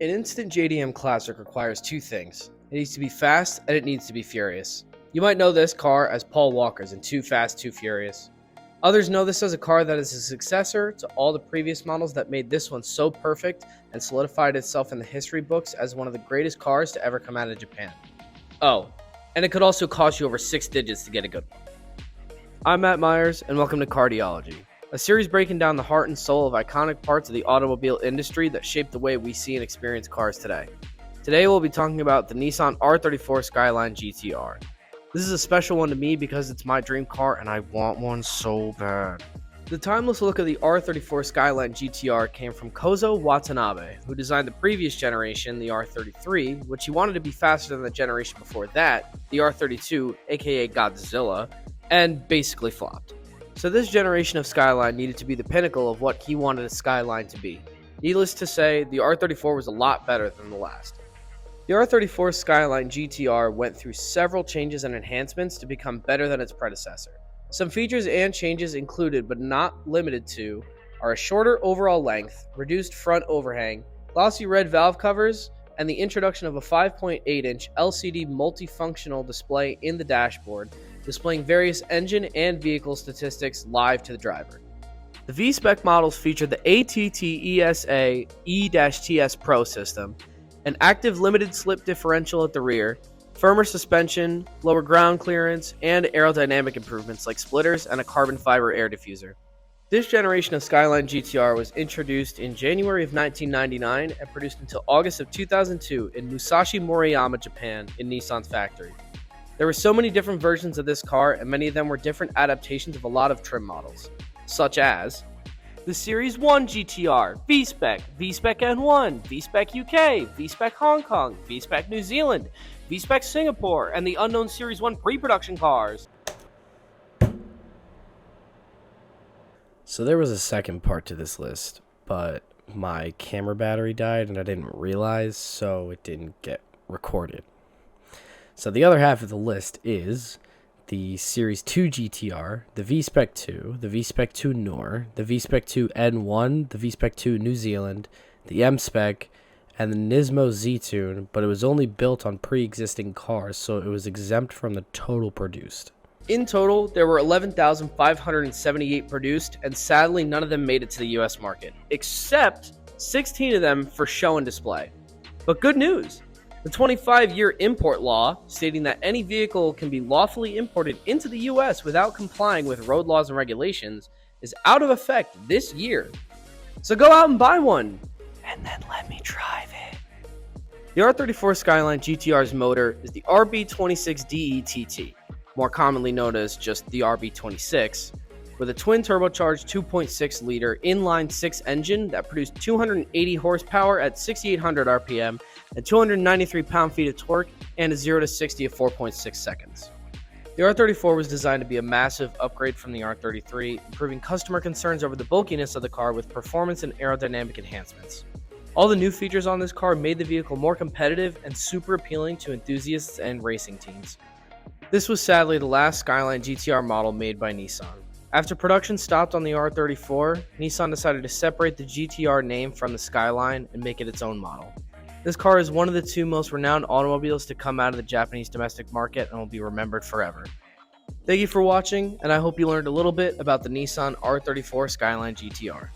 An instant JDM classic requires two things. It needs to be fast and it needs to be furious. You might know this car as Paul Walker's in Too Fast, Too Furious. Others know this as a car that is a successor to all the previous models that made this one so perfect and solidified itself in the history books as one of the greatest cars to ever come out of Japan. Oh, and it could also cost you over 6 digits to get a good one. I'm Matt Myers and welcome to Cardeology, a series breaking down the heart and soul of iconic parts of the automobile industry that shape the way we see and experience cars today. Today we'll be talking about the Nissan R34 Skyline GT-R. This is a special one to me because it's my dream car and I want one so bad. The timeless look of the R34 Skyline GT-R came from Kozo Watanabe, who designed the previous generation, the R33, which he wanted to be faster than the generation before that, the R32, aka Godzilla, and basically flopped. So this generation of Skyline needed to be the pinnacle of what he wanted a Skyline to be. Needless to say, the R34 was a lot better than the last. The R34 Skyline GT-R went through several changes and enhancements to become better than its predecessor. Some features and changes included, but not limited to, are a shorter overall length, reduced front overhang, glossy red valve covers, and the introduction of a 5.8-inch LCD multifunctional display in the dashboard, displaying various engine and vehicle statistics live to the driver. The V-Spec models feature the ATT-ESA E-TS Pro system, an active limited slip differential at the rear, firmer suspension, lower ground clearance, and aerodynamic improvements like splitters and a carbon fiber air diffuser. This generation of Skyline GT-R was introduced in January of 1999 and produced until August of 2002 in Musashi Moriyama, Japan, in Nissan's factory. There were so many different versions of this car, and many of them were different adaptations of a lot of trim models, such as the Series 1 GT-R, V-Spec, V-Spec N1, V-Spec UK, V-Spec Hong Kong, V-Spec New Zealand, V-Spec Singapore, and the unknown Series 1 pre-production cars. So there was a second part to this list, but my camera battery died and I didn't realize, so it didn't get recorded. So the other half of the list is the Series 2 GT-R, the V-Spec 2, the V-Spec 2 Noor, the V-Spec 2 N1, the V-Spec 2 New Zealand, the M-Spec, and the Nismo Z-Tune, but it was only built on pre-existing cars, so it was exempt from the total produced. In total, there were 11,578 produced, and sadly none of them made it to the US market, except 16 of them for show and display. But good news! The 25-year import law, stating that any vehicle can be lawfully imported into the US without complying with road laws and regulations, is out of effect this year. So go out and buy one, and then let me drive it. The R34 Skyline GT-R's motor is the RB26DETT, more commonly known as just the RB26, with a twin turbocharged 2.6-liter inline-6 engine that produced 280 horsepower at 6,800 RPM and 293 pound-feet of torque, and a 0 to 60 of 4.6 seconds. The R34 was designed to be a massive upgrade from the R33, improving customer concerns over the bulkiness of the car with performance and aerodynamic enhancements. All the new features on this car made the vehicle more competitive and super appealing to enthusiasts and racing teams. This was sadly the last Skyline GT-R model made by Nissan. After production stopped on the R34, Nissan decided to separate the GT-R name from the Skyline and make it its own model. This car is one of the two most renowned automobiles to come out of the Japanese domestic market and will be remembered forever. Thank you for watching, and I hope you learned a little bit about the Nissan R34 Skyline GT-R.